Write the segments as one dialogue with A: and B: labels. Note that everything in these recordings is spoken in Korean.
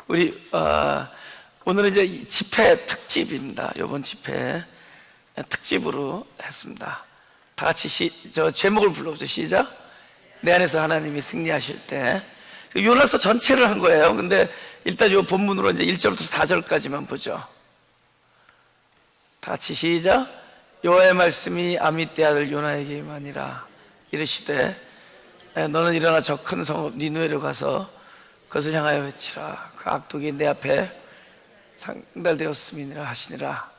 A: 우리 오늘은 이제 집회 특집입니다. 이번 집회 특집으로 했습니다. 다 같이 저 제목을 불러보죠. 시작. 내 안에서 하나님이 승리하실 때. 요나서 전체를 한 거예요. 근데 일단 요 본문으로 이제 1절부터 4절까지만 보죠. 다 같이 시작. 여호와의 말씀이 아미떼 아들 요나에게 임하니라. 이르시되 너는 일어나 저 큰 성읍 니느웨로 가서 그것을 향하여 외치라. 그 악독이 내 앞에 상달되었음이니라 하시니라.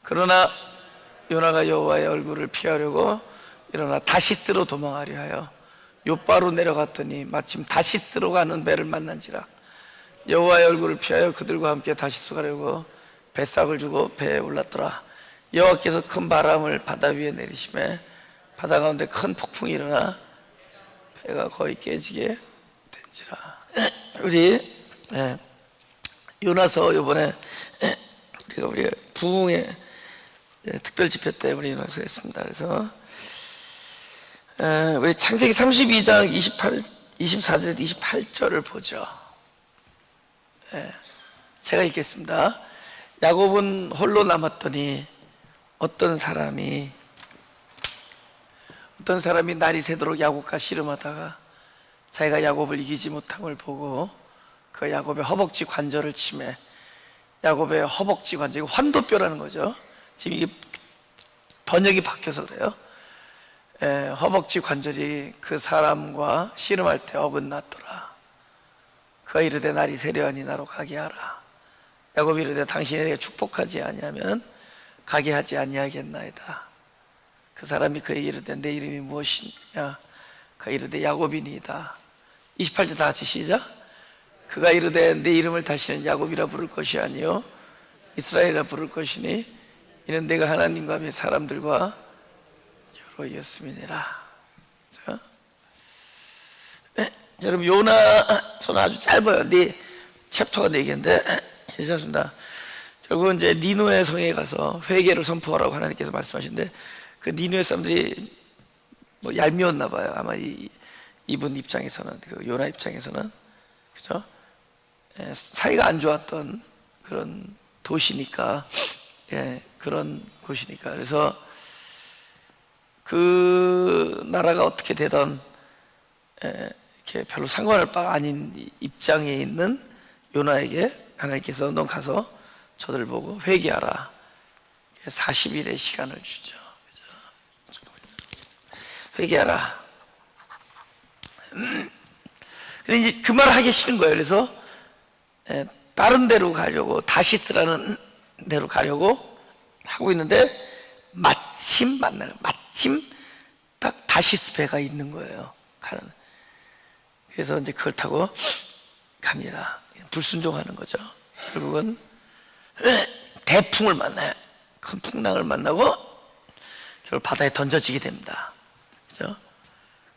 A: 그러나 요나가 여호와의 얼굴을 피하려고 일어나 다시스로 도망하려 하여 요바로 내려갔더니 마침 다시스로 가는 배를 만난지라. 여호와의 얼굴을 피하여 그들과 함께 다시스 가려고 뱃삭을 주고 배에 올랐더라. 여호와께서 큰 바람을 바다 위에 내리시매 바다 가운데 큰 폭풍이 일어나 배가 거의 깨지게 된지라. 우리 요나서 요번에 우리 부흥의 특별 집회 때 우리 요나서 했습니다. 그래서 우리 창세기 32장 24절 28절을 보죠. 제가 읽겠습니다. 야곱은 홀로 남았더니 어떤 사람이 날이 새도록 야곱과 씨름하다가 자기가 야곱을 이기지 못함을 보고 그 야곱의 허벅지 관절을 치매. 야곱의 허벅지 관절, 이거 환도뼈라는 거죠. 지금 이게 번역이 바뀌어서 그래요. 허벅지 관절이 그 사람과 씨름할 때 어긋났더라. 그가 이르되 날이 세려하니 나로 가게 하라. 야곱이 이르되 당신이 내게 축복하지 아니하면 가게 하지 아니하겠나이다. 그 사람이 그에게 이르되 내 이름이 무엇이냐. 그가 이르되 야곱이니이다. 28절 다 같이 시작. 그가 이르되 내 이름을 다시는 야곱이라 부를 것이 아니요 이스라엘이라 부를 것이니 이는 내가 하나님과 및 사람들과 여로이었음이니라. 여러분 요나서는 아주 짧아요. 네 챕터가 4개인데 괜찮습니다. 결국은 이제 니느웨 성에 가서 회개를 선포하라고 하나님께서 말씀하시는데 그 니느웨 사람들이 뭐 얄미웠나 봐요. 아마 이분 입장에서는, 그 요나 입장에서는, 그죠? 사이가 안 좋았던 그런 도시니까, 그런 곳이니까. 그래서 그 나라가 어떻게 되던 이렇게 별로 상관할 바가 아닌 입장에 있는 요나에게 하나님께서 넌 가서 저들 보고 회개하라. 40일의 시간을 주죠. 그죠? 회개하라. 근데 이제 그 말을 하기 싫은 거예요. 그래서 다른 데로 가려고, 다시스라는 데로 가려고 하고 있는데 마침 만나요. 마침 딱 다시스 배가 있는 거예요. 가는. 그래서 이제 그걸 타고 갑니다. 불순종하는 거죠. 결국은 대풍을 만나요. 큰 풍랑을 만나고 결국 바다에 던져지게 됩니다. 그죠?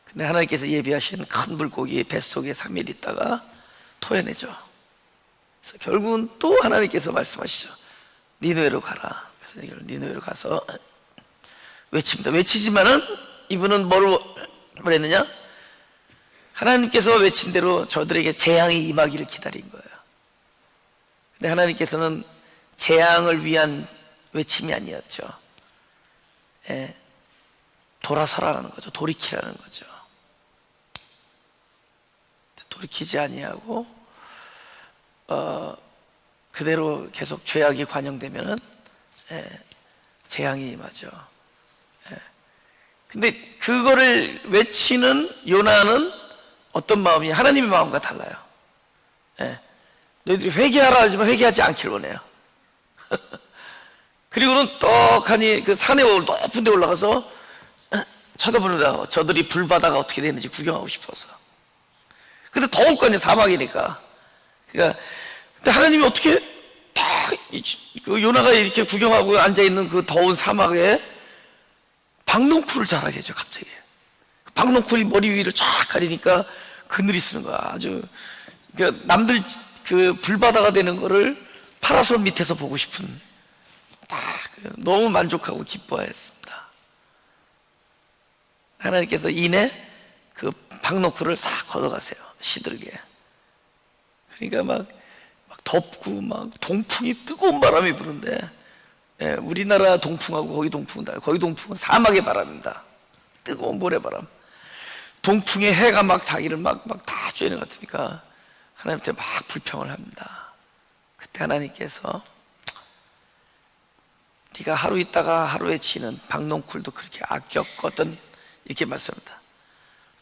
A: 근데 하나님께서 예비하신 큰 물고기 뱃속에 3일 있다가 토해내죠. 그래서 결국은 또 하나님께서 말씀하시죠. 니느웨로 가라. 그래서 니느웨로 가서 외칩니다. 외치지만은 이분은 뭘 했느냐? 하나님께서 외친 대로 저들에게 재앙이 임하기를 기다린 거예요. 근데 하나님께서는 재앙을 위한 외침이 아니었죠. 돌아서라는 거죠. 돌이키라는 거죠. 돌이키지 아니하고 그대로 계속 죄악이 관영되면은 재앙이 임하죠. 근데 그거를 외치는 요나는 어떤 마음이 하나님의 마음과 달라요. 너희들이 회개하라 하지만 회개하지 않기를 원해요. 그리고는 떡하니 그 산에 높은 데 올라가서 쳐다보는다. 저들이 불바다가 어떻게 되는지 구경하고 싶어서. 근데 더울 거 아니야, 사막이니까. 그러니까 근데 하나님이 어떻게 그 요나가 이렇게 구경하고 앉아있는 그 더운 사막에 박농쿨을 자라게 해줘. 갑자기 박농쿨이 머리 위를 쫙 가리니까 그늘이 쓰는 거야. 아주 그러니까 남들 그 불바다가 되는 거를 파라솔 밑에서 보고 싶은, 너무 만족하고 기뻐했습니다. 하나님께서 이내 그 박농쿨을 싹 걷어가세요. 시들게. 그러니까 막 덥고 막 동풍이 뜨거운 바람이 부는데, 예, 우리나라 동풍하고 거기 동풍은 달라요. 거기 동풍은 사막의 바람입니다. 뜨거운 모래바람. 동풍에 해가 막 자기를 막 다 쬐는 것 같으니까 하나님한테 막 불평을 합니다. 그때 하나님께서 네가 하루 있다가 하루에 지는 박농쿨도 그렇게 아꼈거든, 이렇게 말씀합니다.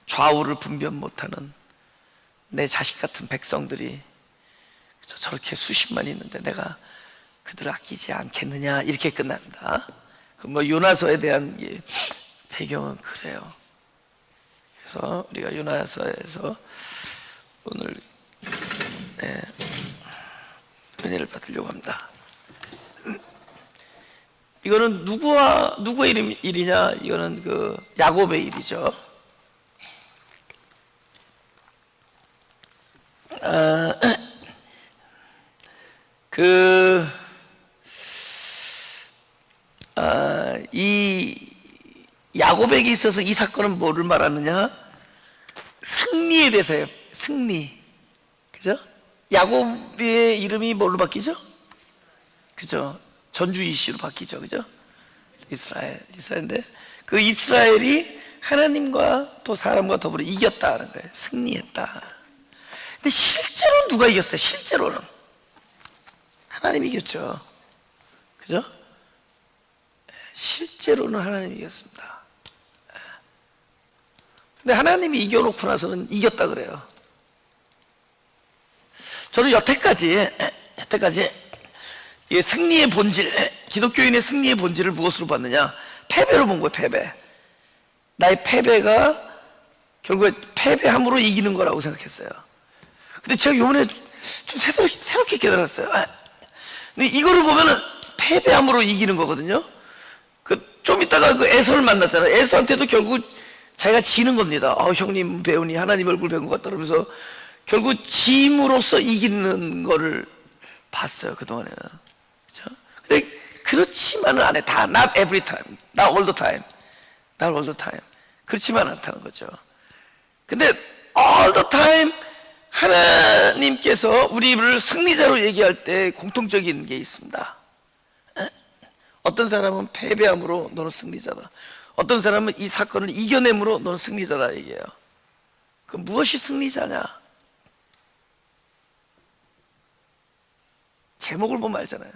A: 좌우를 분별 못하는 내 자식 같은 백성들이 저렇게 수십만 있는데 내가 그들을 아끼지 않겠느냐, 이렇게 끝납니다. 뭐 요나서에 대한 배경은 그래요. 그래서 우리가 요나서에서 오늘 은혜를 받으려고 합니다. 이거는 누구의 일이냐? 이거는 그 야곱의 일이죠. 이 야곱에게 있어서 이 사건은 뭐를 말하느냐? 승리에 대해서예요. 승리. 그죠? 야곱의 이름이 뭘로 바뀌죠? 그죠? 전주 이시로 바뀌죠. 그죠? 이스라엘인데 그 이스라엘이 하나님과 또 사람과 더불어 이겼다는 거예요. 승리했다. 근데 실제로는 누가 이겼어요? 실제로는 하나님이 이겼죠. 그죠? 실제로는 하나님이 이겼습니다. 근데 하나님이 이겨놓고 나서는 이겼다 그래요. 저는 여태까지 이 승리의 본질, 기독교인의 승리의 본질을 무엇으로 봤느냐? 패배로 본 거예요. 패배. 나의 패배가 결국에 패배함으로 이기는 거라고 생각했어요. 근데 제가 요번에 좀 새롭게 깨달았어요. 근데 이거를 보면은 패배함으로 이기는 거거든요. 좀 이따가 그 에서를 만났잖아요. 에서한테도 결국 자기가 지는 겁니다. 형님 배우니 하나님 얼굴 배운 것 같다 그러면서 결국 짐으로써 이기는 거를 봤어요. 그동안에는. 그렇죠? 근데 그렇지만은 안 해. 다 not every time, not all the time, not all the time. 그렇지만 않다는 거죠. 근데 all the time 하나님께서 우리를 승리자로 얘기할 때 공통적인 게 있습니다. 어떤 사람은 패배함으로 너는 승리자다. 어떤 사람은 이 사건을 이겨냄으로 너는 승리자다 얘기해요. 그 무엇이 승리자냐? 제목을 보면 알잖아요.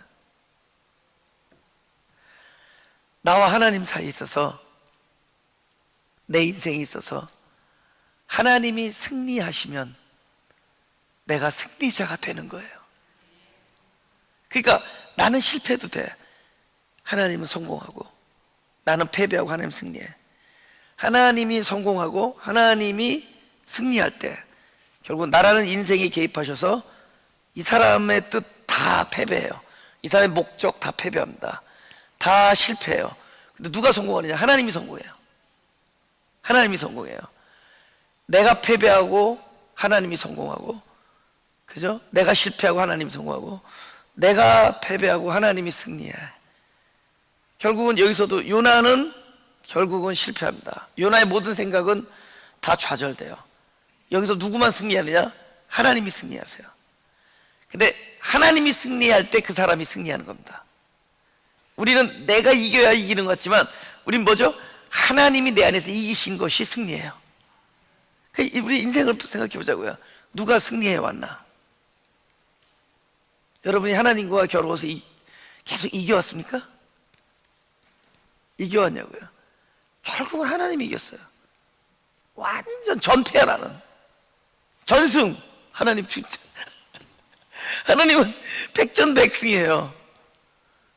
A: 나와 하나님 사이에 있어서, 내 인생에 있어서 하나님이 승리하시면 내가 승리자가 되는 거예요. 그러니까 나는 실패해도 돼. 하나님은 성공하고, 나는 패배하고 하나님 승리해. 하나님이 성공하고 하나님이 승리할 때 결국 나라는 인생에 개입하셔서 이 사람의 뜻 다 패배해요. 이 사람의 목적 다 패배합니다. 다 실패해요. 근데 누가 성공하느냐? 하나님이 성공해요. 하나님이 성공해요. 내가 패배하고 하나님이 성공하고, 그죠? 내가 실패하고 하나님이 성공하고, 내가 패배하고 하나님이 승리해. 결국은 여기서도 요나는 결국은 실패합니다. 요나의 모든 생각은 다 좌절돼요. 여기서 누구만 승리하느냐? 하나님이 승리하세요. 근데 하나님이 승리할 때 그 사람이 승리하는 겁니다. 우리는 내가 이겨야 이기는 것 같지만 우린 뭐죠? 하나님이 내 안에서 이기신 것이 승리예요. 우리 인생을 생각해 보자고요. 누가 승리해 왔나? 여러분이 하나님과 겨루어서 계속 이겨왔습니까? 이겨왔냐고요? 결국은 하나님이 이겼어요. 완전 전패야. 나는 전승. 하나님 진짜 하나님은 백전백승이에요.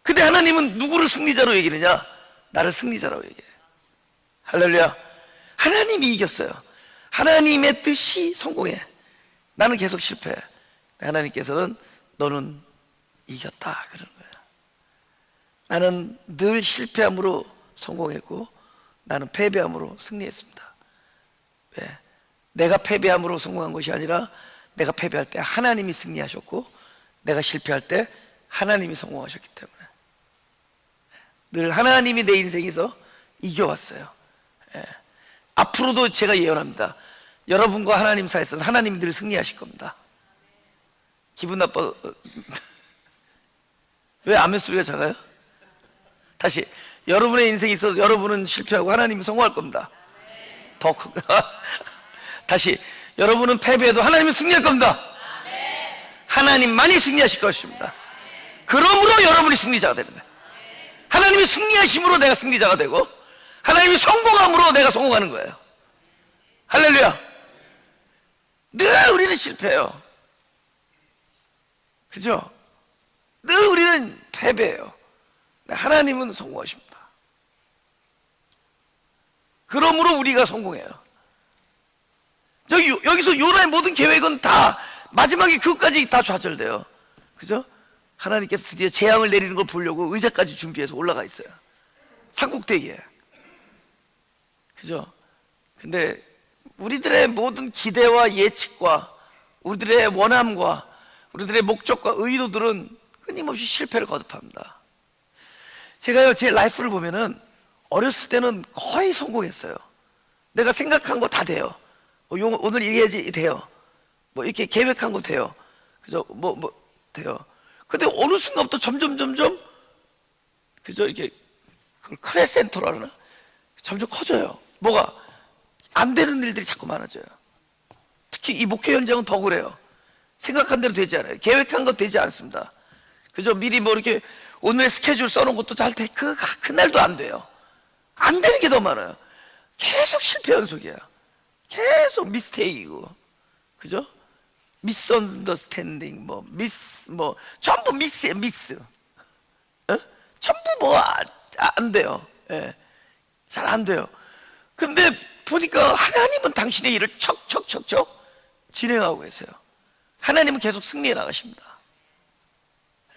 A: 근데 하나님은 누구를 승리자로 얘기하느냐? 나를 승리자라고 얘기해요. 할렐루야. 하나님이 이겼어요. 하나님의 뜻이 성공해. 나는 계속 실패해. 하나님께서는 너는 이겼다 그러는 거예요. 나는 늘 실패함으로 성공했고 나는 패배함으로 승리했습니다. 왜? 내가 패배함으로 성공한 것이 아니라 내가 패배할 때 하나님이 승리하셨고 내가 실패할 때 하나님이 성공하셨기 때문에 늘 하나님이 내 인생에서 이겨왔어요. 앞으로도 제가 예언합니다. 여러분과 하나님 사이에서 하나님이 늘 승리하실 겁니다. 기분 나빠. 왜 아멘 소리가 작아요? 다시, 여러분의 인생에 있어서 여러분은 실패하고 하나님은 성공할 겁니다. 더 다시, 여러분은 패배해도 하나님은 승리할 겁니다. 하나님만이 승리하실 것입니다. 그러므로 여러분이 승리자가 되는 거예요. 하나님이 승리하심으로 내가 승리자가 되고, 하나님이 성공함으로 내가 성공하는 거예요. 할렐루야. 늘 우리는 실패해요. 그죠? 늘 우리는 패배해요. 하나님은 성공하십니다. 그러므로 우리가 성공해요. 여기서 요나의 모든 계획은 다 마지막에 그것까지 다 좌절돼요. 그죠? 하나님께서 드디어 재앙을 내리는 걸 보려고 의자까지 준비해서 올라가 있어요. 산꼭대기에. 그죠? 근데 우리들의 모든 기대와 예측과 우리들의 원함과 우리들의 목적과 의도들은 끊임없이 실패를 거듭합니다. 제가요, 제 라이프를 보면은 어렸을 때는 거의 성공했어요. 내가 생각한 거 다 돼요. 오늘 얘기해야지 돼요. 뭐 이렇게 계획한 거 돼요. 그죠? 돼요. 근데 어느 순간부터 점점 그죠? 이렇게 크레센토라 그러나? 점점 커져요. 뭐가? 안 되는 일들이 자꾸 많아져요. 특히 이 목회 현장은 더 그래요. 생각한 대로 되지 않아요. 계획한 거 되지 않습니다. 그죠? 미리 뭐 이렇게 오늘 스케줄 써놓은 것도 잘 돼. 그날도 안 돼요. 안 되는 게 더 많아요. 계속 실패 연속이야. 계속 미스테이크이고. 그죠? 미스언더스탠딩, 전부 미스예요, 미스. 어? 전부 안 돼요. 예. 잘 안 돼요. 근데 보니까 하나님은 당신의 일을 척척척척 진행하고 계세요. 하나님은 계속 승리해 나가십니다.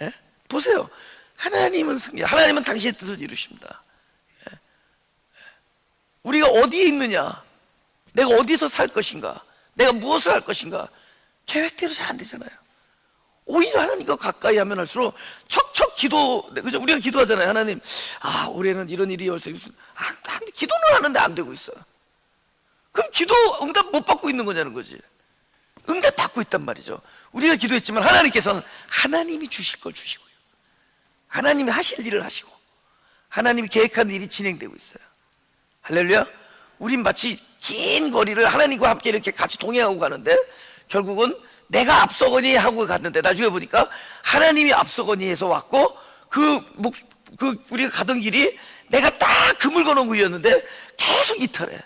A: 예? 보세요. 하나님은 하나님은 당신의 뜻을 이루십니다. 예? 우리가 어디에 있느냐, 내가 어디서 살 것인가, 내가 무엇을 할 것인가, 계획대로 잘 안 되잖아요. 오히려 하나님과 가까이 하면 할수록 척척 그죠? 우리가 기도하잖아요. 하나님, 올해는 이런 일이 올수 있어. 기도는 하는데 안 되고 있어요. 그럼 기도 응답 못 받고 있는 거냐는 거지. 응답 받고 있단 말이죠. 우리가 기도했지만 하나님께서는 하나님이 주실 걸 주시고요, 하나님이 하실 일을 하시고, 하나님이 계획한 일이 진행되고 있어요. 할렐루야. 우린 마치 긴 거리를 하나님과 함께 이렇게 같이 동행하고 가는데, 결국은 내가 앞서거니 하고 갔는데 나중에 보니까 하나님이 앞서거니 해서 왔고, 우리가 가던 길이 내가 딱 그물 거놓은 길이었는데 계속 이탈해.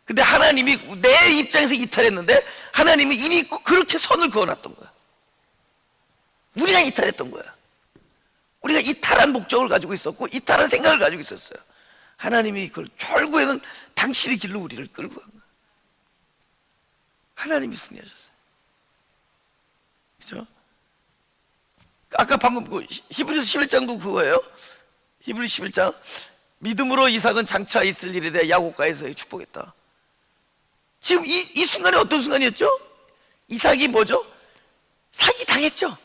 A: 근데 하나님이 내 입장에서 이탈했는데 하나님은 이미 그렇게 선을 그어놨던 거야. 우리가 이탈했던 거야. 우리가 이탈한 목적을 가지고 있었고 이탈한 생각을 가지고 있었어요. 하나님이 그걸 결국에는 당신의 길로 우리를 끌고 간 거야. 하나님이 승리하셨어요. 그죠? 아까 방금 히브리서 11장도 그거예요. 히브리서 11장, 믿음으로 이삭은 장차 있을 일에 대해 야곱과에서 축복했다. 지금 이 순간이 어떤 순간이었죠? 이삭이 뭐죠? 사기 당했죠.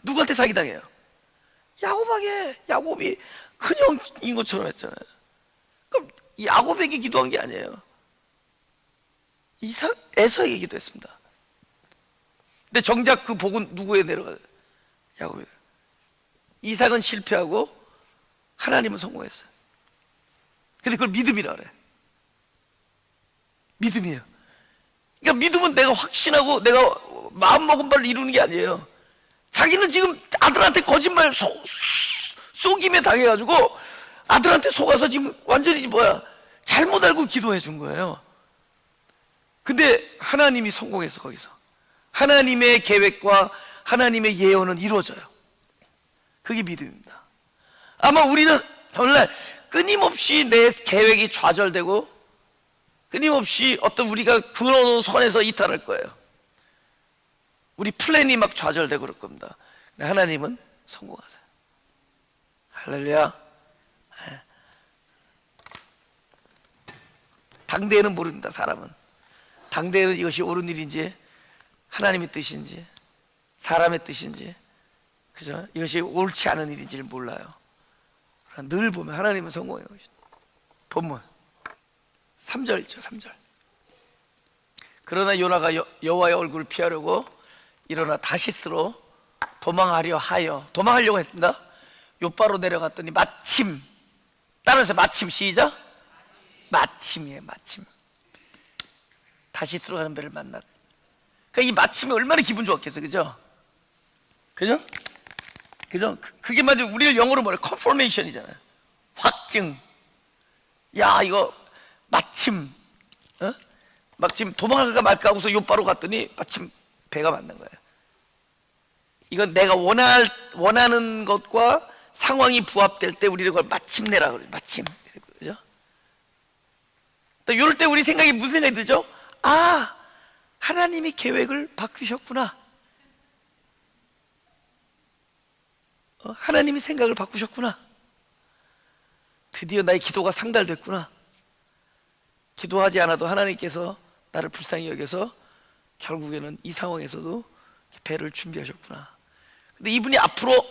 A: 누구한테 사기 당해요? 야곱에게. 야곱이 큰형인 것처럼 했잖아요. 그럼 야곱에게 기도한 게 아니에요. 에서에게 기도했습니다. 근데 정작 그 복은 누구에 내려가요? 야곱에. 이삭은 실패하고 하나님은 성공했어요. 근데 그걸 믿음이라 그래. 믿음이에요. 그러니까 믿음은 내가 확신하고 내가 마음먹은 바를 이루는 게 아니에요. 자기는 지금 아들한테 거짓말 속임에 당해가지고 아들한테 속아서 지금 완전히 잘못 알고 기도해 준 거예요. 근데 하나님이 성공해서 거기서 하나님의 계획과 하나님의 예언은 이루어져요. 그게 믿음입니다. 아마 우리는 오늘날 끊임없이 내 계획이 좌절되고 끊임없이 어떤 우리가 그런 선에서 이탈할 거예요. 우리 플랜이 막 좌절되고 그럴 겁니다. 근데 하나님은 성공하세요. 할렐루야. 당대에는 모릅니다. 사람은 당대에는 이것이 옳은 일인지 하나님의 뜻인지 사람의 뜻인지, 그죠? 이것이 옳지 않은 일인지를 몰라요. 늘 보면 하나님은 성공해 오십니다. 본문 3절이죠. 3절. 그러나 요나가 여호와의 얼굴을 피하려고 일어나 다시스로 도망하려 하여, 도망하려고 했습니다. 요바로 내려갔더니 마침, 따라서 마침, 시작, 마침이에요. 마침. 다시스로 가는 배를 만났. 그러니까 이 마침이 얼마나 기분 좋았겠어요, 그죠? 그죠? 그죠? 그게 맞아. 우리를 영어로 뭐래? 컨포메이션이잖아요. 확증. 야, 이거 마침, 막 지금 도망갈까 말까 하고서 요바로 갔더니 마침 배가 만난 거예요. 이건 내가 원하는 것과 상황이 부합될 때 우리는 그걸 마침내라 그래요. 마침. 그죠? 또 이럴 때 우리 생각이 무슨 생각이 들죠? 아, 하나님이 계획을 바꾸셨구나. 하나님이 생각을 바꾸셨구나. 드디어 나의 기도가 상달됐구나. 기도하지 않아도 하나님께서 나를 불쌍히 여겨서 결국에는 이 상황에서도 배를 준비하셨구나. 근데 이분이 앞으로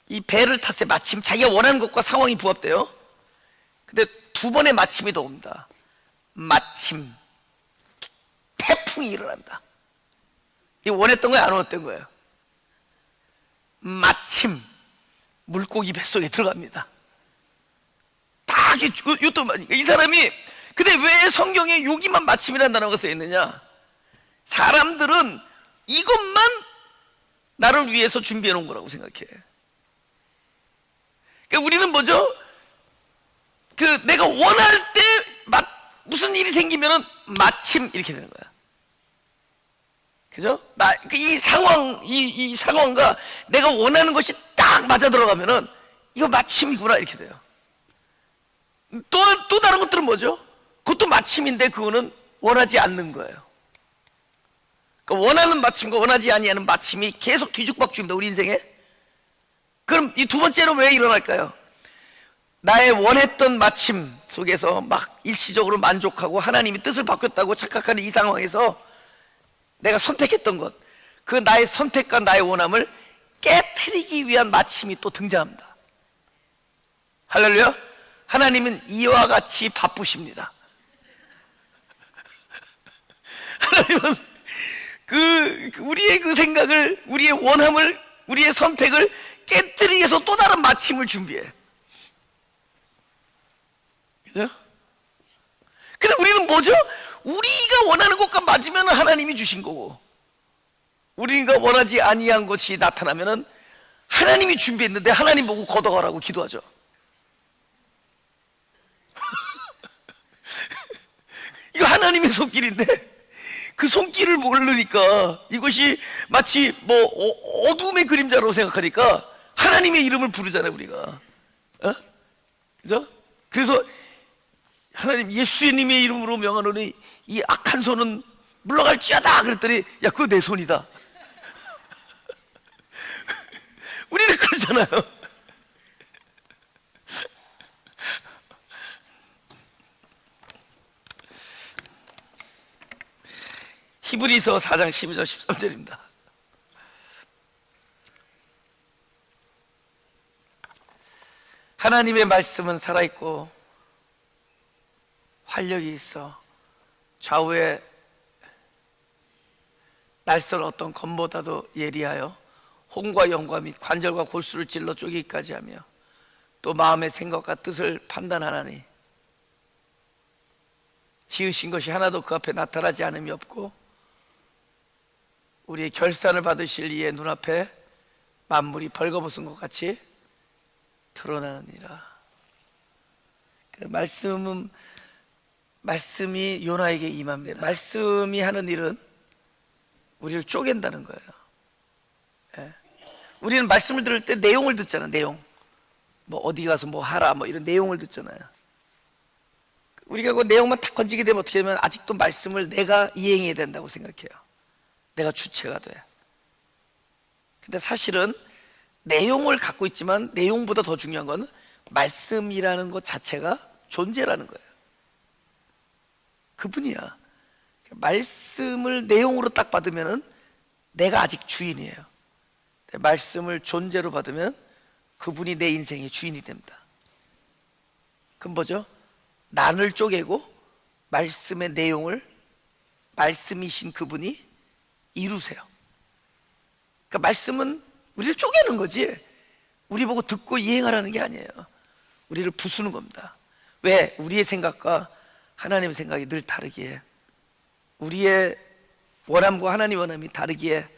A: 이 배를 탔을 때 마침 자기가 원하는 것과 상황이 부합돼요. 근데 두 번의 마침이 더 옵니다. 마침 태풍이 일어난다. 이 원했던 거예요, 안 원했던 거예요? 마침 물고기 뱃속에 들어갑니다. 다 이 사람이, 근데 왜 성경에 여기만 마침이라는 단어가 써 있느냐? 사람들은 이것만 나를 위해서 준비해 놓은 거라고 생각해. 그러니까 우리는 뭐죠? 내가 원할 때 무슨 일이 생기면은 마침 이렇게 되는 거야. 그죠? 이 상황과 내가 원하는 것이 딱 맞아 들어가면은 이거 마침이구나 이렇게 돼요. 또 다른 것들은 뭐죠? 그것도 마침인데 그거는 원하지 않는 거예요. 그러니까 원하는 마침과 원하지 아니하는 마침이 계속 뒤죽박죽입니다, 우리 인생에. 그럼 이 두 번째로 왜 일어날까요? 나의 원했던 마침 속에서 막 일시적으로 만족하고 하나님이 뜻을 바뀌었다고 착각하는 이 상황에서 내가 선택했던 것, 그 나의 선택과 나의 원함을 깨트리기 위한 마침이 또 등장합니다. 할렐루야. 하나님은 이와 같이 바쁘십니다. 하나님은 우리의 그 생각을, 우리의 원함을, 우리의 선택을 깨뜨리기 위해서 또 다른 마침을 준비해. 그죠? 근데 우리는 뭐죠? 우리가 원하는 것과 맞으면 하나님이 주신 거고, 우리가 원하지 아니한 것이 나타나면은 하나님이 준비했는데 하나님 보고 걷어가라고 기도하죠. 이거 하나님의 손길인데 그 손길을 모르니까 이것이 마치 어둠의 그림자로 생각하니까 하나님의 이름을 부르잖아요, 우리가. 그죠? 그래서 하나님 예수님의 이름으로 명하노니 이 악한 손은 물러갈지어다 그랬더니 야, 그거 내 손이다. 우리는 그러잖아요. 히브리서 4장 12절 13절입니다. 하나님의 말씀은 살아있고 활력이 있어 좌우에 날선 어떤 검보다도 예리하여 혼과 영과 및 관절과 골수를 찔러 쪼개기까지 하며 또 마음의 생각과 뜻을 판단하나니 지으신 것이 하나도 그 앞에 나타나지 않음이 없고 우리의 결산을 받으실 이의 눈앞에 만물이 벌거벗은 것 같이 드러나느니라. 그 말씀이 요나에게 임합니다. 말씀이 하는 일은 우리를 쪼갠다는 거예요. 예. 우리는 말씀을 들을 때 내용을 듣잖아요. 내용. 뭐 어디 가서 뭐 하라 뭐 이런 내용을 듣잖아요. 우리가 그 내용만 딱 건지게 되면 어떻게 되면 아직도 말씀을 내가 이행해야 된다고 생각해요. 내가 주체가 돼. 근데 사실은 내용을 갖고 있지만 내용보다 더 중요한 건 말씀이라는 것 자체가 존재라는 거예요. 그분이야. 말씀을 내용으로 딱 받으면은 내가 아직 주인이에요. 말씀을 존재로 받으면 그분이 내 인생의 주인이 됩니다. 그럼 뭐죠? 난을 쪼개고 말씀의 내용을 말씀이신 그분이 이루세요. 그러니까 말씀은 우리를 쪼개는 거지, 우리 보고 듣고 이행하라는 게 아니에요. 우리를 부수는 겁니다. 왜? 우리의 생각과 하나님의 생각이 늘 다르기에, 우리의 원함과 하나님의 원함이 다르기에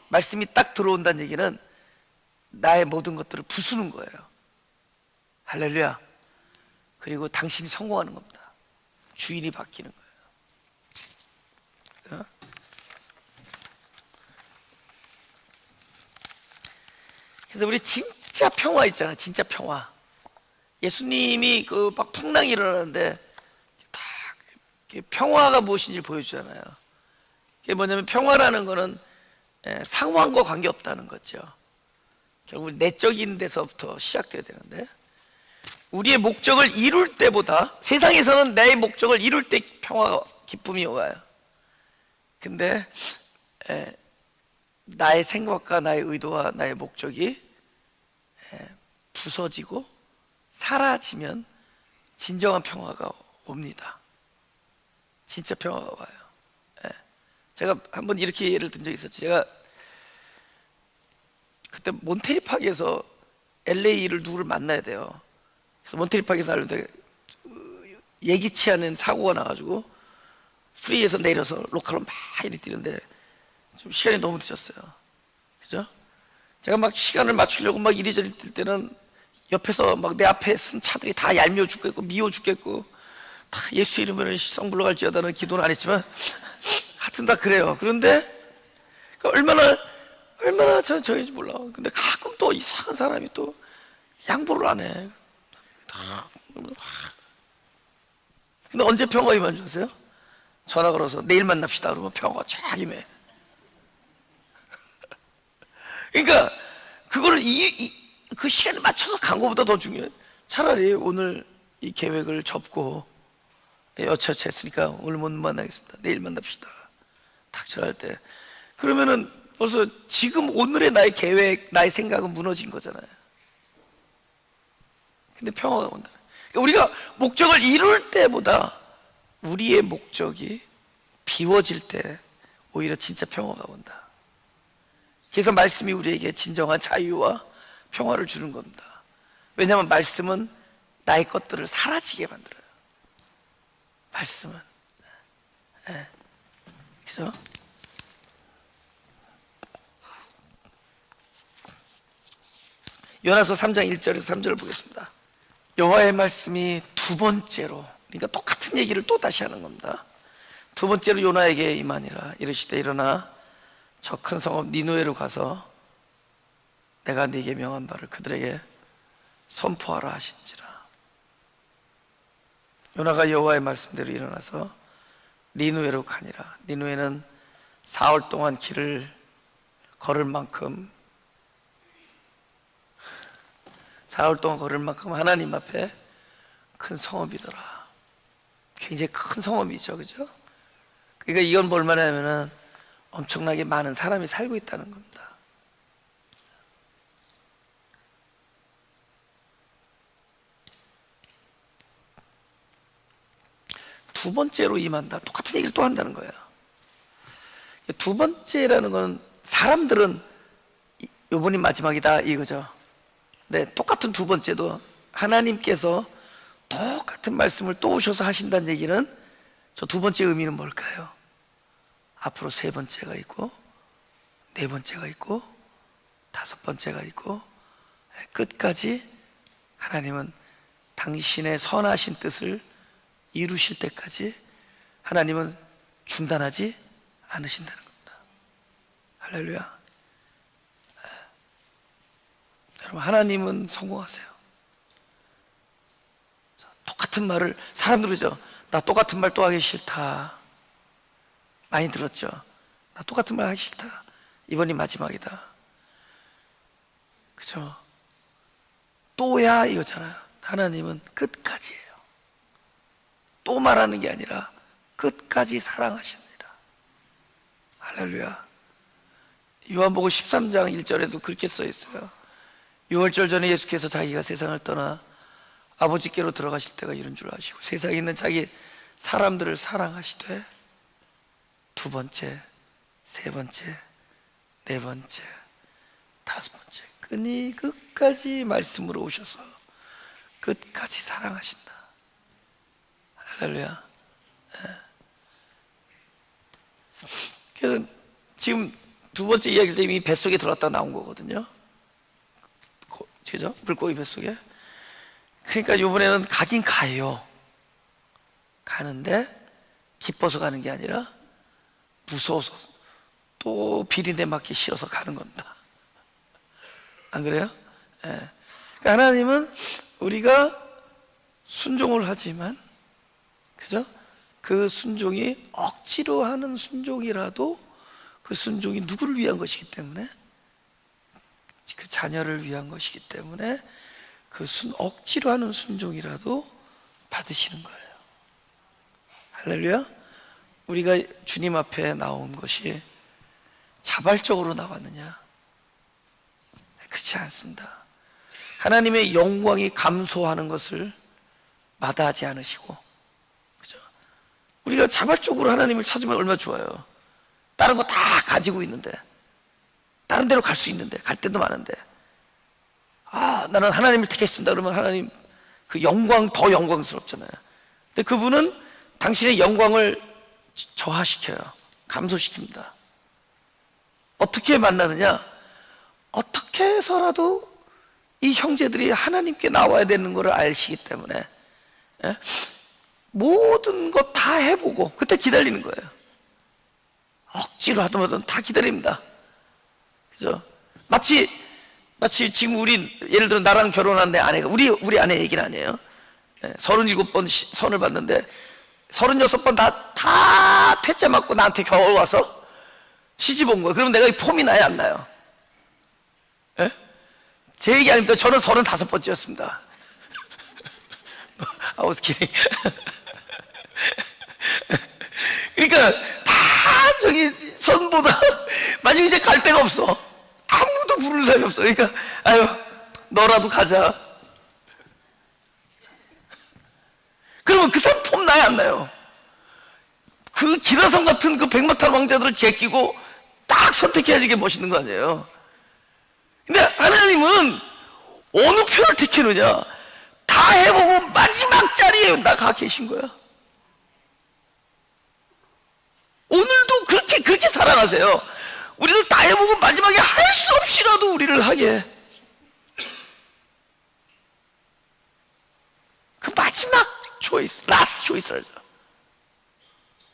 A: 말씀이 딱 들어온다는 얘기는 나의 모든 것들을 부수는 거예요. 할렐루야. 그리고 당신이 성공하는 겁니다. 주인이 바뀌는 거예요. 그래서 우리 진짜 평화 있잖아요. 진짜 평화. 예수님이 그 막 풍랑이 일어나는데 다 평화가 무엇인지 보여주잖아요. 그게 뭐냐면, 평화라는 거는 상황과 관계없다는 거죠. 결국 내적인 데서부터 시작돼야 되는데, 우리의 목적을 이룰 때보다, 세상에서는 내 목적을 이룰 때 평화가, 기쁨이 와요. 근데 나의 생각과 나의 의도와 나의 목적이 부서지고 사라지면 진정한 평화가 옵니다. 진짜 평화가 와요. 제가 한번 이렇게 예를 든 적이 있었죠. 제가 그때 몬테리팍에서 LA를 누구를 만나야 돼요. 그래서 몬테리팍에서 하는데 예기치 않은 사고가 나가지고 프리에서 내려서 로컬로 막 이렇게 뛰는데 좀 시간이 너무 늦었어요. 그죠? 제가 막 시간을 맞추려고 막 이리저리 뛸 때는 옆에서 막 내 앞에 쓴 차들이 다 얄미워 죽겠고 미워 죽겠고, 다 예수 이름으로 성 불러갈지어다는 기도는 안 했지만 하여튼 다 그래요. 그런데 얼마나 저인지 몰라. 근데 가끔 또 이상한 사람이 또 양보를 안 해. 근데 언제 평화 임한 줄 아세요? 전화 걸어서 내일 만납시다 그러면 평화가 쫙 임해. 그러니까 그거를 그 시간에 맞춰서 간 것보다 더 중요해. 차라리 오늘 이 계획을 접고, 여차했으니까 오늘 못 만나겠습니다, 내일 만납시다, 딱 전화할 때, 그러면은 벌써 지금 오늘의 나의 계획, 나의 생각은 무너진 거잖아요. 근데 평화가 온다. 그러니까 우리가 목적을 이룰 때보다 우리의 목적이 비워질 때 오히려 진짜 평화가 온다. 그래서 말씀이 우리에게 진정한 자유와 평화를 주는 겁니다. 왜냐하면 말씀은 나의 것들을 사라지게 만들어요. 말씀은. 그죠? 요나서 3장 1절에서 3절을 보겠습니다. 여호와의 말씀이 두 번째로, 그러니까 똑같은 얘기를 또 다시 하는 겁니다. 두 번째로 요나에게 임하니라. 이르시되 일어나 저 큰 성읍 니느웨로 가서 내가 네게 명한 바를 그들에게 선포하라 하신지라. 요나가 여호와의 말씀대로 일어나서 니느웨로 가니라. 니느웨는 사흘 동안 길을 걸을 만큼, 사흘 동안 걸을 만큼 하나님 앞에 큰 성읍이더라. 굉장히 큰 성읍이죠, 그죠? 그러니까 이건 뭘 말하냐면은 엄청나게 많은 사람이 살고 있다는 겁니다. 두 번째로 임한다. 똑같은 얘기를 또 한다는 거예요. 두 번째라는 건, 사람들은 요번이 마지막이다 이거죠. 네, 똑같은 두 번째도 하나님께서 똑같은 말씀을 또 오셔서 하신다는 얘기는, 저 두 번째 의미는 뭘까요? 앞으로 세 번째가 있고, 네 번째가 있고, 다섯 번째가 있고, 끝까지 하나님은 당신의 선하신 뜻을 이루실 때까지 하나님은 중단하지 않으신다는 겁니다. 할렐루야. 여러분, 하나님은 성공하세요. 똑같은 말을, 사람들 그러죠. 나 똑같은 말 또 하기 싫다. 많이 들었죠. 나 똑같은 말 하기 싫다. 이번이 마지막이다. 그죠? 또야 이거잖아요. 하나님은 끝까지예요. 또 말하는 게 아니라 끝까지 사랑하십니다. 할렐루야. 요한복음 13장 1절에도 그렇게 써 있어요. 6월절 전에 예수께서 자기가 세상을 떠나 아버지께로 들어가실 때가 이른 줄 아시고, 세상에 있는 자기 사람들을 사랑하시되 두 번째, 세 번째, 네 번째, 다섯 번째, 그니 끝까지 말씀으로 오셔서 끝까지 사랑하신다. 할렐루야. 그래서 지금 두 번째 이야기 때 이미 뱃속에 들어갔다 나온 거거든요. 그죠? 물고기 뱃속에. 그러니까 이번에는 가긴 가요. 가는데 기뻐서 가는 게 아니라 무서워서, 또 비린내 맡기 싫어서 가는 겁니다. 안 그래요? 예. 그러니까 하나님은 우리가 순종을 하지만, 그죠? 그 순종이 억지로 하는 순종이라도 그 순종이 누구를 위한 것이기 때문에, 그 자녀를 위한 것이기 때문에 그 억지로 하는 순종이라도 받으시는 거예요. 할렐루야. 우리가 주님 앞에 나온 것이 자발적으로 나왔느냐? 그렇지 않습니다. 하나님의 영광이 감소하는 것을 마다하지 않으시고, 그죠? 우리가 자발적으로 하나님을 찾으면 얼마나 좋아요. 다른 거 다 가지고 있는데, 다른 데로 갈 수 있는데, 갈 데도 많은데, 나는 하나님을 택했습니다. 그러면 하나님 그 영광, 더 영광스럽잖아요. 근데 그분은 당신의 영광을 저하시켜요. 감소시킵니다. 어떻게 만나느냐? 어떻게 해서라도 이 형제들이 하나님께 나와야 되는 것을 아시기 때문에, 예? 모든 것 다 해보고 그때 기다리는 거예요. 억지로 하든 뭐든 다 기다립니다. 그죠? 마치 지금 예를 들어 나랑 결혼한 내 아내가, 우리 아내 얘기는 아니에요. 37번 선을 봤는데 36번 다 퇴짜 맞고 나한테 겨우 와서 시집 온 거예요. 그러면 내가 이 폼이 나야 안 나요? 예? 제 얘기 아닙니다. 저는 35번째였습니다. I was kidding. 그러니까 다 저기 선보다 마지막 이제 갈 데가 없어. 아무도 부르는 사람이 없어. 그러니까 아유, 너라도 가자. 그러면 그 사람 폼 나야 안 나요? 그 기라성 같은 그 백마탄 왕자들을 제끼고 딱 선택해야지 이게 멋있는 거 아니에요? 근데 하나님은 어느 편을 택했느냐? 다 해보고 마지막 자리에 나가 계신 거야. 오늘도 그렇게 사랑하세요. 우리를 다 해보고 마지막에 할 수 없이라도 우리를 하게. 그 마지막 초이스, 라스트 초이스를 하죠.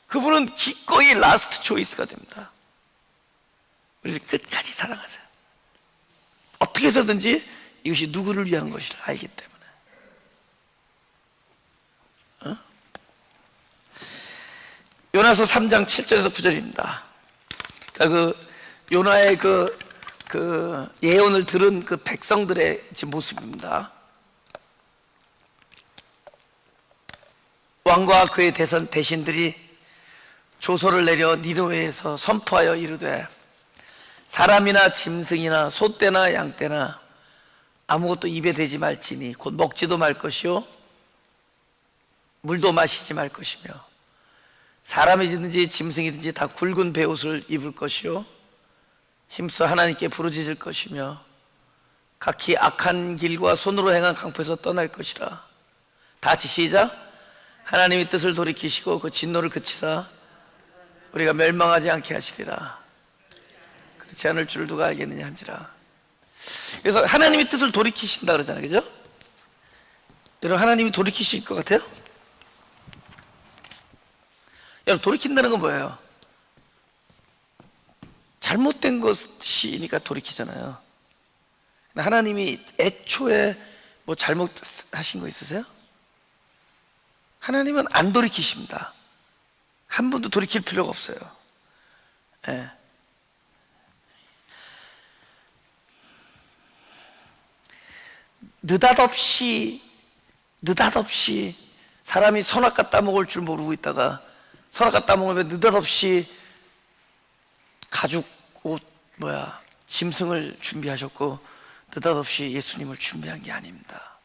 A: 그분은 기꺼이 라스트 초이스가 됩니다. 우리를 끝까지 사랑하세요. 어떻게 해서든지 이것이 누구를 위한 것을 알기 때문에. 요나서 3장 7절에서 9절입니다. 그러니까 요나의 그 예언을 들은 그 백성들의 지금 모습입니다. 왕과 그의 대신들이 조서를 내려 니느웨에서 선포하여 이르되, 사람이나 짐승이나 소떼나 양떼나 아무것도 입에 대지 말지니 곧 먹지도 말 것이요 물도 마시지 말 것이며, 사람이든지 짐승이든지 다 굵은 베옷을 입을 것이요 힘써 하나님께 부르짖을 것이며, 각기 악한 길과 손으로 행한 강포에서 떠날 것이라. 다 같이 시작. 하나님의 뜻을 돌이키시고 그 진노를 그치사 우리가 멸망하지 않게 하시리라. 그렇지 않을 줄 누가 알겠느냐 한지라. 그래서 하나님의 뜻을 돌이키신다 그러잖아요, 그죠? 여러분, 하나님이 돌이키실 것 같아요? 여러분, 돌이킨다는 건 뭐예요? 잘못된 것이니까 돌이키잖아요. 하나님이 애초에 뭐 잘못하신 거 있으세요? 하나님은 안 돌이키십니다. 한 번도 돌이킬 필요가 없어요. 예. 느닷없이 사람이 선악과 따먹을 줄 모르고 있다가 선악과 따먹으면 느닷없이 가죽 옷 짐승을 준비하셨고 느닷없이 예수님을 준비한 게 아닙니다.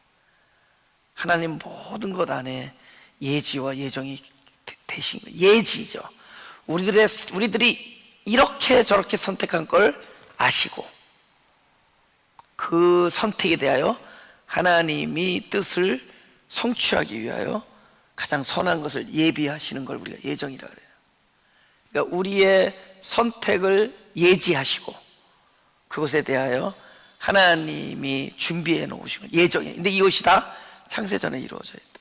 A: 하나님 모든 것 안에 예지와 예정이 되신 거예요. 예지죠. 우리들이 이렇게 저렇게 선택한 걸 아시고, 그 선택에 대하여 하나님이 뜻을 성취하기 위하여 가장 선한 것을 예비하시는 걸 우리가 예정이라 그래요. 그러니까 우리의 선택을 예지하시고 그것에 대하여 하나님이 준비해 놓으신 예정이에요. 근데 이것이 다 창세전에 이루어져 있다.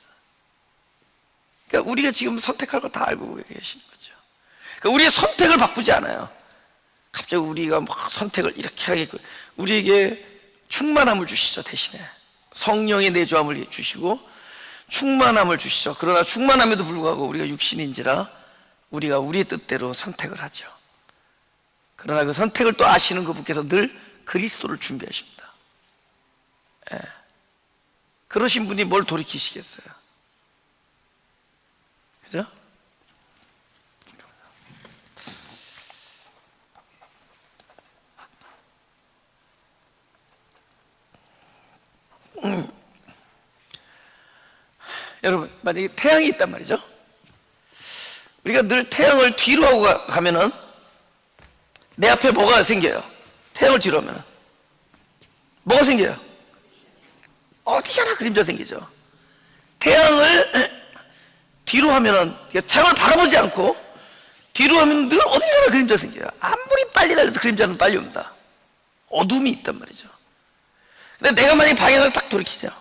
A: 그러니까 우리가 지금 선택할 걸 다 알고 계시는 거죠. 그러니까 우리의 선택을 바꾸지 않아요. 갑자기 우리가 막 선택을 이렇게 하게끔 우리에게 충만함을 주시죠. 대신에 성령의 내주함을 주시고 충만함을 주시죠. 그러나 충만함에도 불구하고 우리가 육신인지라 우리가 우리의 뜻대로 선택을 하죠. 그러나 그 선택을 또 아시는 그분께서 늘 그리스도를 준비하십니다. 예. 그러신 분이 뭘 돌이키시겠어요? 그죠? 여러분, 만약에 태양이 있단 말이죠. 우리가 늘 태양을 뒤로 하고 가면은 내 앞에 뭐가 생겨요? 태양을 뒤로 하면은 뭐가 생겨요? 어디가나 그림자 생기죠. 태양을 뒤로 하면은 태양을 바라보지 않고 뒤로 하면 늘 어디가나 그림자 생겨요. 아무리 빨리 달려도 그림자는 빨리 옵니다. 어둠이 있단 말이죠. 근데 내가 만약에 방향을 딱 돌이키죠.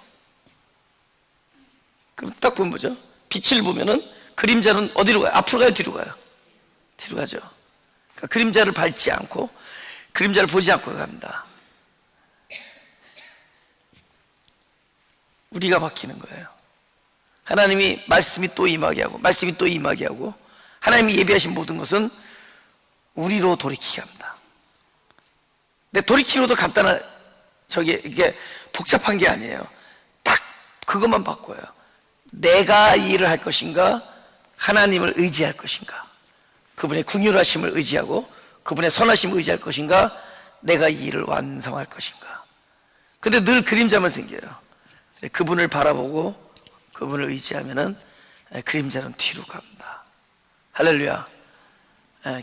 A: 그럼 딱 보면 뭐죠? 빛을 보면은 그림자는 어디로 가요? 앞으로 가요? 뒤로 가요? 뒤로 가죠. 그러니까 그림자를 밟지 않고 그림자를 보지 않고 갑니다. 우리가 바뀌는 거예요. 하나님이 말씀이 또 임하게 하고 말씀이 또 임하게 하고 하나님이 예비하신 모든 것은 우리로 돌이키게 합니다. 근데 돌이키기로도 간단한 이게 복잡한 게 아니에요. 딱 그것만 바꿔요. 내가 이 일을 할 것인가 하나님을 의지할 것인가, 그분의 긍휼하심을 의지하고 그분의 선하심을 의지할 것인가, 내가 이 일을 완성할 것인가. 근데 늘 그림자만 생겨요. 그분을 바라보고 그분을 의지하면은 그림자는 뒤로 갑니다. 할렐루야.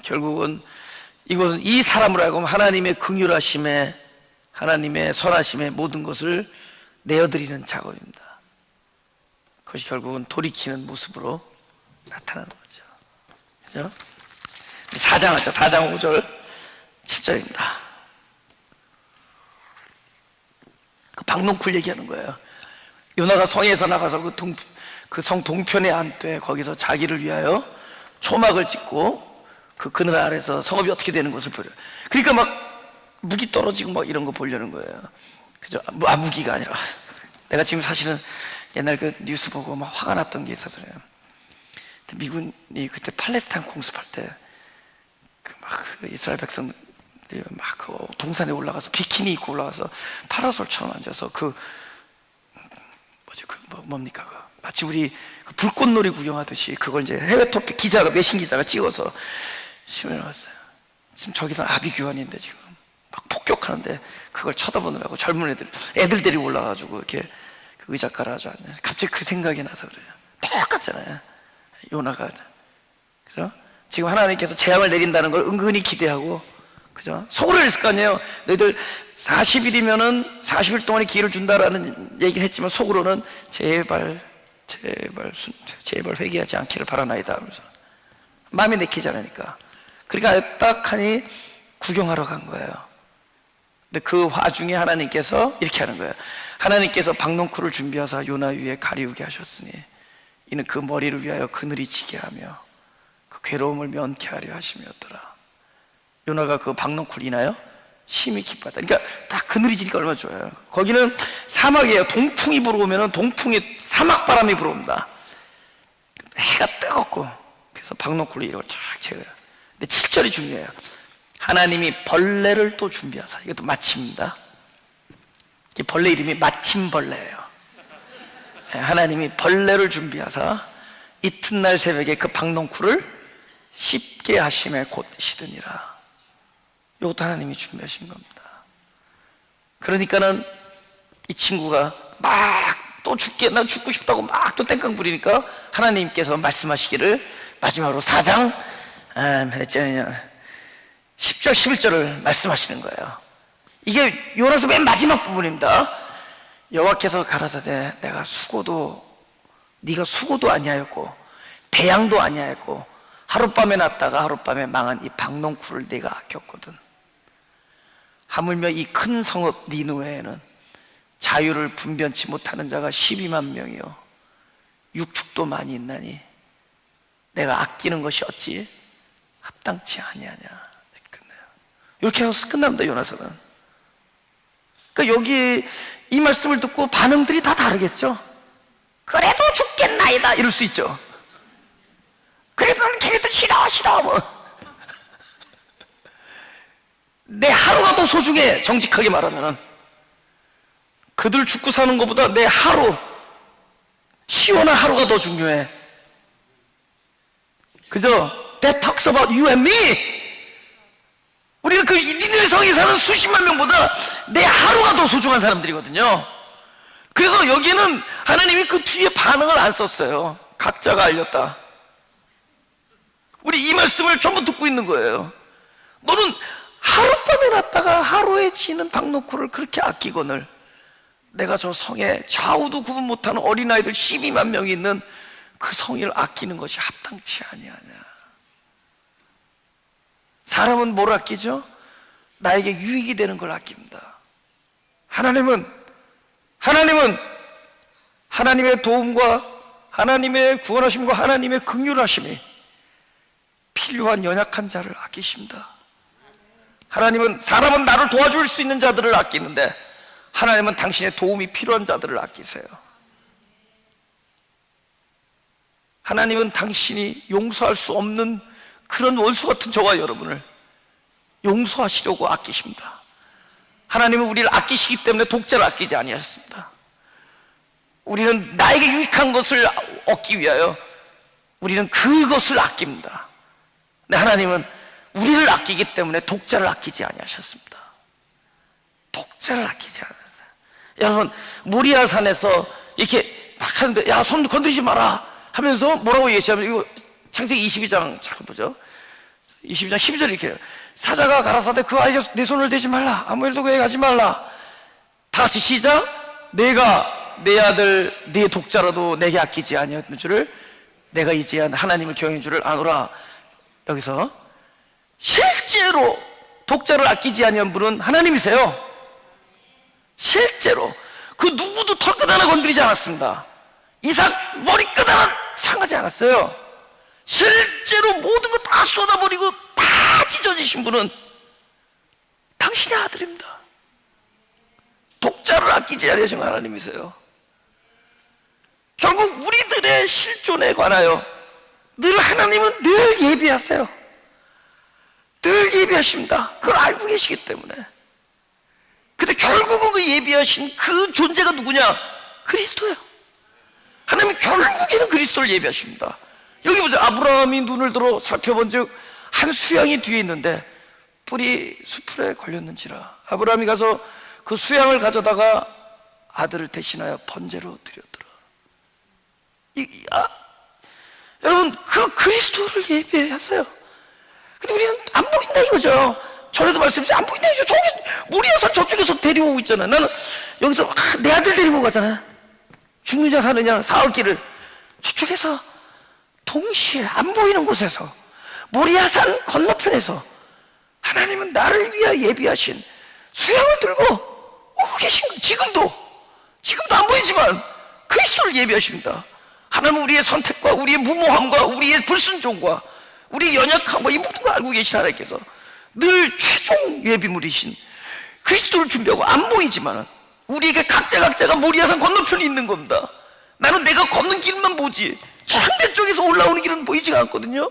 A: 결국은 이것은 이 사람으로 하여금 하나님의 긍휼하심에 하나님의 선하심의 모든 것을 내어드리는 작업입니다. 그것이 결국은 돌이키는 모습으로 나타나는 거죠. 그죠? 4장 하죠. 4장 5절 7절입니다. 그 박농쿨 얘기하는 거예요. 요나가 성에서 나가서 그 성 동편에 안되 거기서 자기를 위하여 초막을 짓고 그 그늘 아래서 성읍이 어떻게 되는 것을 보려. 그러니까 막 무기 떨어지고 막 이런 거 보려는 거예요. 그죠? 무기가 아니라 내가 지금 사실은 옛날 그 뉴스 보고 막 화가 났던 게 있어서 그래요. 미군이 그때 팔레스타인 공습할 때 그 이스라엘 백성들이 막 그 동산에 올라가서 비키니 입고 올라가서 파라솔처럼 앉아서 뭡니까 마치 우리 그 불꽃놀이 구경하듯이 그걸 이제 해외 토픽 기자가 외신 기자가 찍어서 신문에 나왔어요. 지금 저기서 아비규환인데 지금 막 폭격하는데 그걸 쳐다보느라고 젊은 애들 데리고 올라가지고 이렇게 그 의자 깔아줘. 갑자기 그 생각이 나서 그래요. 똑같잖아요. 요나가. 그죠? 지금 하나님께서 재앙을 내린다는 걸 은근히 기대하고, 그죠? 속으로 했을 거 아니에요. 너희들 40일이면은 40일 동안의 기회를 준다라는 얘기를 했지만 속으로는 제발 회개하지 않기를 바라나이다 하면서 마음이 내키지 않으니까. 그러니까 딱 하니 구경하러 간 거예요. 근데 그 와중에 하나님께서 이렇게 하는 거예요. 하나님께서 박농쿨을 준비하사 요나 위에 가리우게 하셨으니 이는 그 머리를 위하여 그늘이 지게 하며 그 괴로움을 면케하려 하심이었더라. 요나가 그 박농쿨 이나요? 심히 기뻤다. 그러니까 딱 그늘이 지니까 얼마나 좋아요. 거기는 사막이에요. 동풍이 불어오면 동풍이 사막바람이 불어옵니다. 해가 뜨겁고 그래서 박농쿨로 이걸 쫙 채워요. 근데 7절이 중요해요. 하나님이 벌레를 또 준비하사. 이것도 마침입니다. 이 벌레 이름이 마침벌레예요. 하나님이 벌레를 준비하사 이튿날 새벽에 그 박농쿨을 씹게 하심에 곧 시드니라. 이것도 하나님이 준비하신 겁니다. 그러니까는 이 친구가 막 또 나 죽고 싶다고 막 또 땡깡 부리니까 하나님께서 말씀하시기를 마지막으로 4장 몇 절이냐 10절 11절을 말씀하시는 거예요. 이게 요나서 맨 마지막 부분입니다. 여호와께서 가라사대 내가 네가 수고도 아니하였고 배양도 아니하였고 하룻밤에 났다가 하룻밤에 망한 이 박농쿨을 네가 아꼈거든. 하물며 이 큰 성읍 니느웨에는 자유를 분변치 못하는 자가 12만 명이요 육축도 많이 있나니 내가 아끼는 것이 어찌 합당치 아니하냐. 이렇게 끝나요. 이렇게 해서 끝납니다. 요나서는. 그러니까 여기 이 말씀을 듣고 반응들이 다 다르겠죠. 그래도 죽겠나이다 이럴 수 있죠. 그래도 걔네들 싫어 뭐. 내 하루가 더 소중해. 정직하게 말하면 그들 죽고 사는 것보다 내 하루, 시원한 하루가 더 중요해. 그죠? That talks about you and me. 우리가 그 니느웨 성에 사는 수십만 명보다 내 하루가 더 소중한 사람들이거든요. 그래서 여기는 하나님이 그 뒤에 반응을 안 썼어요. 각자가 알렸다. 우리 이 말씀을 전부 듣고 있는 거예요. 너는 하룻밤에 났다가 하루에 지는 박노코를 그렇게 아끼거늘 내가 저 성에 좌우도 구분 못하는 어린아이들 12만 명이 있는 그 성을 아끼는 것이 합당치 아니하냐. 사람은 뭘 아끼죠? 나에게 유익이 되는 걸 아낍니다. 하나님은 하나님의 도움과 하나님의 구원하심과 하나님의 긍휼하심이 필요한 연약한 자를 아끼십니다. 사람은 나를 도와줄 수 있는 자들을 아끼는데 하나님은 당신의 도움이 필요한 자들을 아끼세요. 하나님은 당신이 용서할 수 없는 그런 원수 같은 저와 여러분을 용서하시려고 아끼십니다. 하나님은 우리를 아끼시기 때문에 독자를 아끼지 아니하셨습니다. 우리는 나에게 유익한 것을 얻기 위하여 우리는 그것을 아낍니다. 근데 하나님은 우리를 아끼기 때문에 독자를 아끼지 아니하셨습니다. 독자를 아끼지 않았어요. 여러분 모리아산에서 이렇게 막 하는데 야 손 건드리지 마라 하면서 뭐라고 얘기하면 이거 창세기 22장 잠깐 보죠. 22장 12절 이렇게 해요. 사자가 가라사대 그 아이가 내 손을 대지 말라 아무 일도 그에게 하지 말라. 다 같이 시작. 내가 내 아들 네 독자라도 내게 아끼지 아니하였던 줄을 내가 이제야 하나님을 경외한 줄을 아노라. 여기서 실제로 독자를 아끼지 아니한 분은 하나님이세요. 실제로 그 누구도 털끝 하나 건드리지 않았습니다. 이삭 머리끝 하나 상하지 않았어요. 실제로 모든 거 다 쏟아버리고 다 찢어지신 분은 당신의 아들입니다. 독자를 아끼지 않으신 하나님이세요. 결국 우리들의 실존에 관하여 늘 하나님은 늘 예비하세요. 늘 예비하십니다. 그걸 알고 계시기 때문에. 근데 결국은 그 예비하신 그 존재가 누구냐? 그리스도예요. 하나님은 결국에는 그리스도를 예비하십니다. 여기 보자. 아브라함이 눈을 들어 살펴본 즉 한 수양이 뒤에 있는데 뿔이 수풀에 걸렸는지라. 아브라함이 가서 그 수양을 가져다가 아들을 대신하여 번제로 드렸더라. 여러분 그 그리스도를 예비하세요. 근데 우리는 안 보인다 이거죠. 전에도 말씀드렸지 안 보인다 이거죠. 저기 모리아산 저쪽에서 데리고 있잖아. 나는 여기서 내 아들 데리고 가잖아. 죽느냐 사느냐 사흘길을 저쪽에서 동시에 안 보이는 곳에서 모리아산 건너편에서 하나님은 나를 위하여 예비하신 수양을 들고 오고 계신 거예요. 지금도 안 보이지만 그리스도를 예비하십니다. 하나님은 우리의 선택과 우리의 무모함과 우리의 불순종과 우리의 연약함과 이 모든 걸 알고 계신 하나님께서 늘 최종 예비물이신 그리스도를 준비하고 안 보이지만 우리에게 각자가 모리아산 건너편에 있는 겁니다. 나는 내가 걷는 길만 보지 저 상대쪽에서 올라오는 길은 보이지가 않거든요.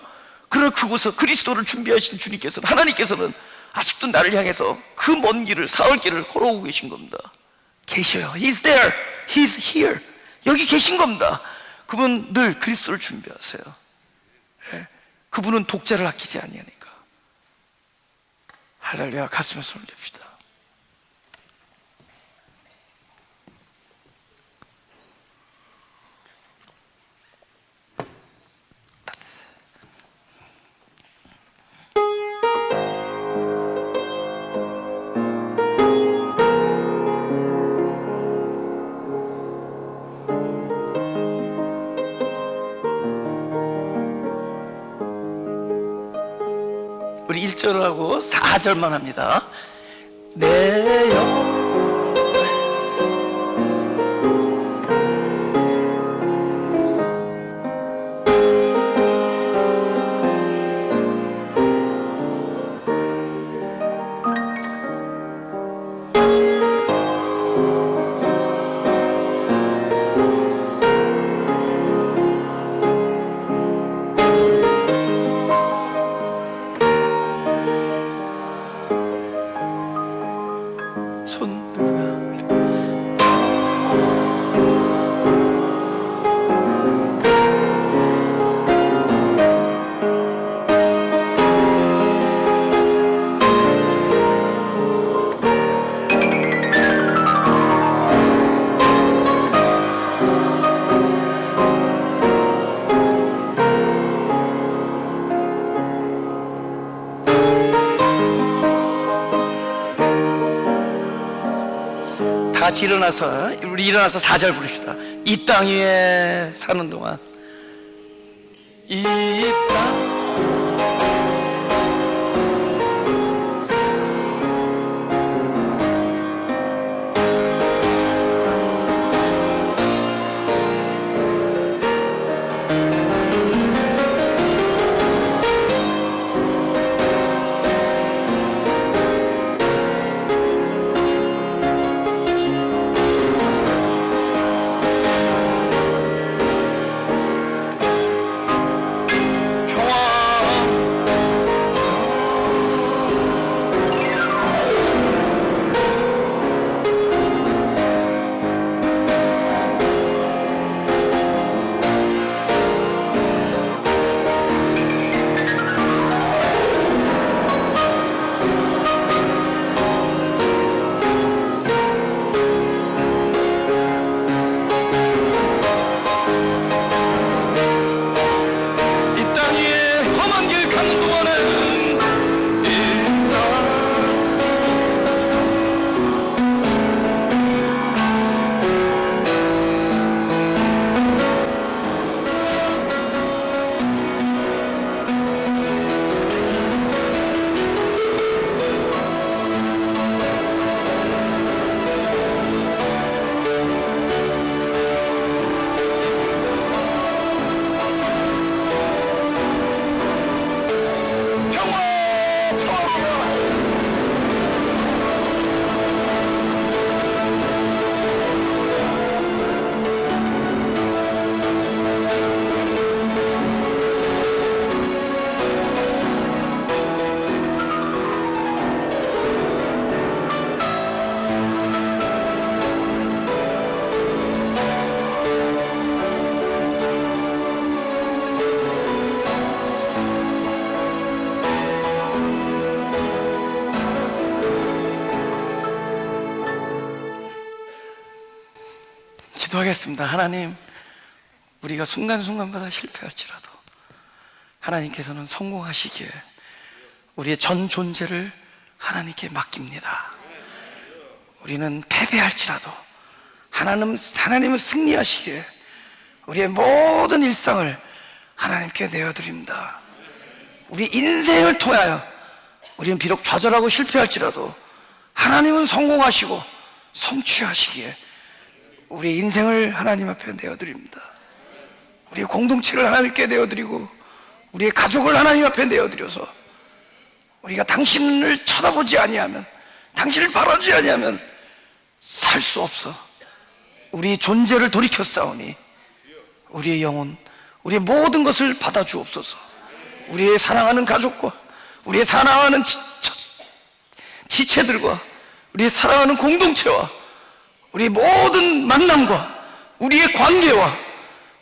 A: 그러나 그곳에 그리스도를 준비하신 주님께서는 하나님께서는 아직도 나를 향해서 그 먼 길을 사흘길을 걸어오고 계신 겁니다. 계셔요. He's there. He's here. 여기 계신 겁니다. 그분 늘 그리스도를 준비하세요. 네. 그분은 독자를 아끼지 아니하니까. 할렐루야. 가슴에 손을 냅시다. 우리 1절하고 4절만 합니다. 내 영 손 들고 다 같이 일어나서 우리 일어나서 4절 부릅시다. 이 땅 위에 사는 동안 이 땅 기도하겠습니다. 하나님, 우리가 순간순간마다 실패할지라도 하나님께서는 성공하시기에 우리의 전 존재를 하나님께 맡깁니다. 우리는 패배할지라도 하나님은 승리하시기에 우리의 모든 일상을 하나님께 내어드립니다. 우리 인생을 통하여 우리는 비록 좌절하고 실패할지라도 하나님은 성공하시고 성취하시기에 우리 인생을 하나님 앞에 내어드립니다. 우리의 공동체를 하나님께 내어드리고 우리의 가족을 하나님 앞에 내어드려서 우리가 당신을 쳐다보지 아니하면, 당신을 바라지 아니하면 살 수 없어. 우리 존재를 돌이켜 싸우니 우리의 영혼, 우리의 모든 것을 받아주옵소서. 우리의 사랑하는 가족과 우리의 사랑하는 지체들과 우리의 사랑하는 공동체와 우리의 모든 만남과 우리의 관계와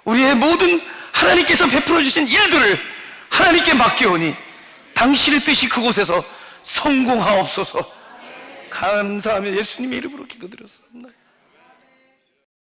A: 우리의 모든 하나님께서 베풀어 주신 일들을 하나님께 맡겨오니 당신의 뜻이 그곳에서 성공하옵소서. 감사하며 예수님의 이름으로 기도드렸습니다.